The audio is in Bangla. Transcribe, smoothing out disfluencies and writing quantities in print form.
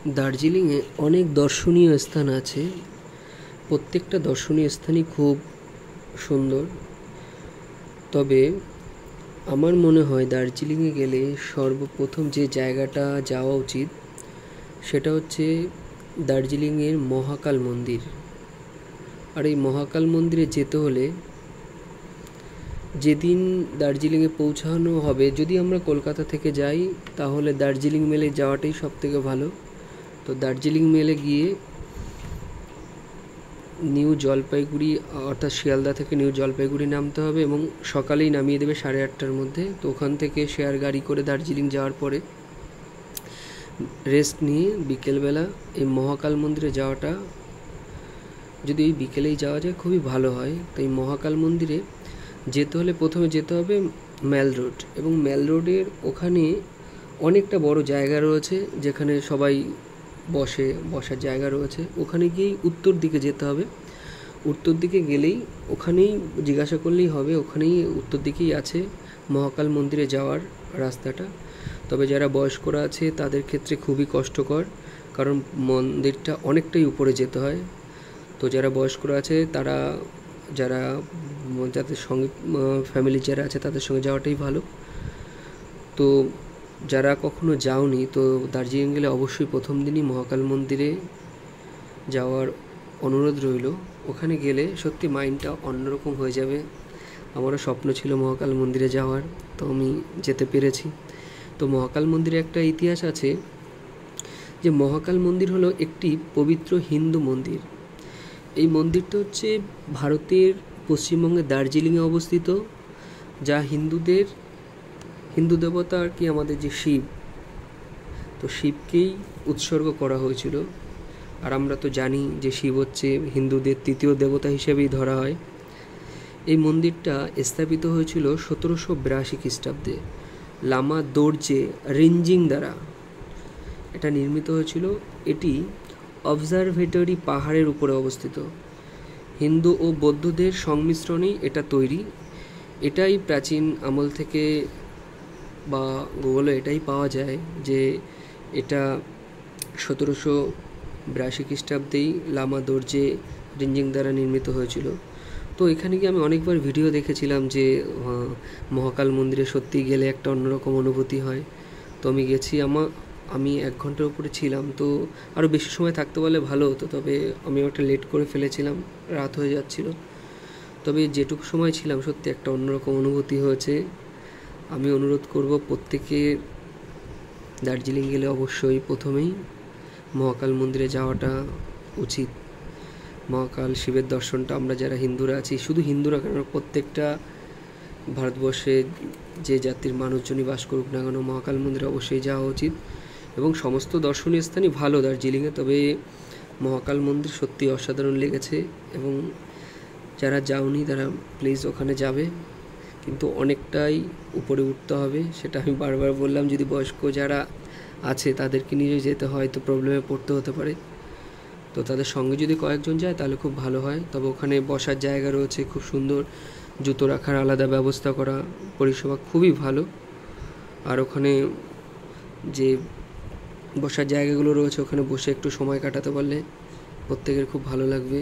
দার্জিলিংয়ে অনেক দর্শনীয় স্থান আছে। প্রত্যেকটা দর্শনীয় স্থানই খুব সুন্দর। তবে আমার মনে হয় দার্জিলিংয়ে গেলে সর্বপ্রথম যে জায়গাটা যাওয়া উচিত সেটা হচ্ছে দার্জিলিংয়ের মহাকাল মন্দির। আর এই মহাকাল মন্দিরে যেতে হলে যেদিন দার্জিলিংয়ে পৌঁছানো হবে, যদি আমরা কলকাতা থেকে যাই তাহলে দার্জিলিং মেলে যাওয়াটাই সবথেকে ভালো। তো দার্জিলিং মেলে গিয়ে নিউ জলপাইগুড়ি অর্থাৎ শিয়ালদা থেকে নিউ জলপাইগুড়ি নামতে হবে এবং সকালেই নামিয়ে দেবে 8:30টার মধ্যে। তো ওখান থেকে শেয়ার গাড়ি করে দার্জিলিং যাওয়ার পরে রেস্ট নিয়ে বিকেলবেলা এই মহাকাল মন্দিরে যাওয়াটা, যদি এই বিকেলেই যাওয়া যায় খুবই ভালো হয়। তো এই মহাকাল মন্দিরে যেতে হলে প্রথমে যেতে হবে ম্যাল রোড, এবং ম্যাল রোডের ওখানে অনেকটা বড় জায়গা রয়েছে যেখানে সবাই বসার জায়গা রয়েছে। ওখানে গিয়েই উত্তর দিকে যেতে হবে। উত্তর দিকে গেলেই ওখানেই জিজ্ঞাসা করলেই হবে, ওখানেই উত্তর দিকেই আছে মহাকাল মন্দিরে যাওয়ার রাস্তাটা। তবে যারা বয়স্করা আছে তাদের ক্ষেত্রে খুবই কষ্টকর, কারণ মন্দিরটা অনেকটাই উপরে যেতে হয়। তো যারা বয়স্করা আছে তারা যাদের সঙ্গে ফ্যামিলি যারা আছে তাদের সঙ্গে যাওয়াটাই ভালো। তো যারা কখনো যাওনি তো দার্জিলিং গেলে অবশ্যই প্রথম দিনই মহাকাল মন্দিরে যাওয়ার অনুরোধ রইল। ওখানে গেলে সত্যি মাইন্ডটা অন্যরকম হয়ে যাবে। আমারও স্বপ্ন ছিল মহাকাল মন্দিরে যাওয়ার, তো আমি যেতে পেরেছি। তো মহাকাল মন্দিরে একটা ইতিহাস আছে যে মহাকাল মন্দির হলো একটি পবিত্র হিন্দু মন্দির। এই মন্দিরটা হচ্ছে ভারতের পশ্চিমবঙ্গের দার্জিলিংয়ে অবস্থিত, যা হিন্দু দেবতা আর কি আমাদের যে শিব, তো শিবকেই উৎসর্গ করা হয়েছিল। আর আমরা তো জানি যে শিব হচ্ছে হিন্দুদের তৃতীয় দেবতা হিসেবেই ধরা হয়। এই মন্দিরটা স্থাপিত হয়েছিল 1782 খ্রিস্টাব্দে লামা দোরজে রিনজিং দ্বারা। এটা নির্মিত হয়েছিল। এটি অবজারভেটরি পাহাড়ের উপরে অবস্থিত। হিন্দু ও বৌদ্ধদের সংমিশ্রণেই এটা তৈরি। এটাই প্রাচীন আমল থেকে বা গুগলে এটাই পাওয়া যায় যে এটা 1782 খ্রিস্টাব্দেই লামা দোরজে রিনজিং দ্বারা নির্মিত হয়েছিল। তো এখানে গিয়ে আমি অনেকবার ভিডিও দেখেছিলাম যে মহাকাল মন্দিরে সত্যি গেলে একটা অন্যরকম অনুভূতি হয়। তো আমি গেছি, আমি 1 ঘন্টার উপরে ছিলাম। তো আরও বেশি সময় থাকতে পারলে ভালো হতো, তবে আমি একটা লেট করে ফেলেছিলাম, রাত হয়ে যাচ্ছিল। তবে যেটুকু সময় ছিলাম সত্যি একটা অন্যরকম অনুভূতি হয়েছে। আমি অনুরোধ করব প্রত্যেকে দার্জিলিং গেলে অবশ্যই প্রথমেই মহাকাল মন্দিরে যাওয়াটা উচিত। মহাকাল শিবের দর্শনটা আমরা যারা হিন্দুরা আছি, শুধু হিন্দুরা কেন, প্রত্যেকটা ভারতবর্ষে যে জাতির মানুষজনই বাস করুক না কেন মহাকাল মন্দিরে অবশ্যই যাওয়া উচিত। এবং সমস্ত দর্শনীয় স্থানই ভালো দার্জিলিংয়ে, তবে মহাকাল মন্দির সত্যি অসাধারণ লেগেছে। এবং যারা যাওনি তারা প্লিজ ওখানে যাবে, কিন্তু অনেকটাই উপরে উঠতে হবে। সেটা আমি বারবার বললাম, যদি বয়স্ক যারা আছে তাদেরকে নিয়ে যেতে হয় তো প্রবলেমে পড়তে হতে পারে। তো তাদের সঙ্গে যদি কয়েকজন যায় তাহলে খুব ভালো হয়। তবে ওখানে বসার জায়গা রয়েছে খুব সুন্দর, জুতো রাখার আলাদা ব্যবস্থা করা, পরিষেবা খুবই ভালো। আর ওখানে যে বসার জায়গাগুলো রয়েছে ওখানে বসে একটু সময় কাটাতে পারলে প্রত্যেকের খুব ভালো লাগবে।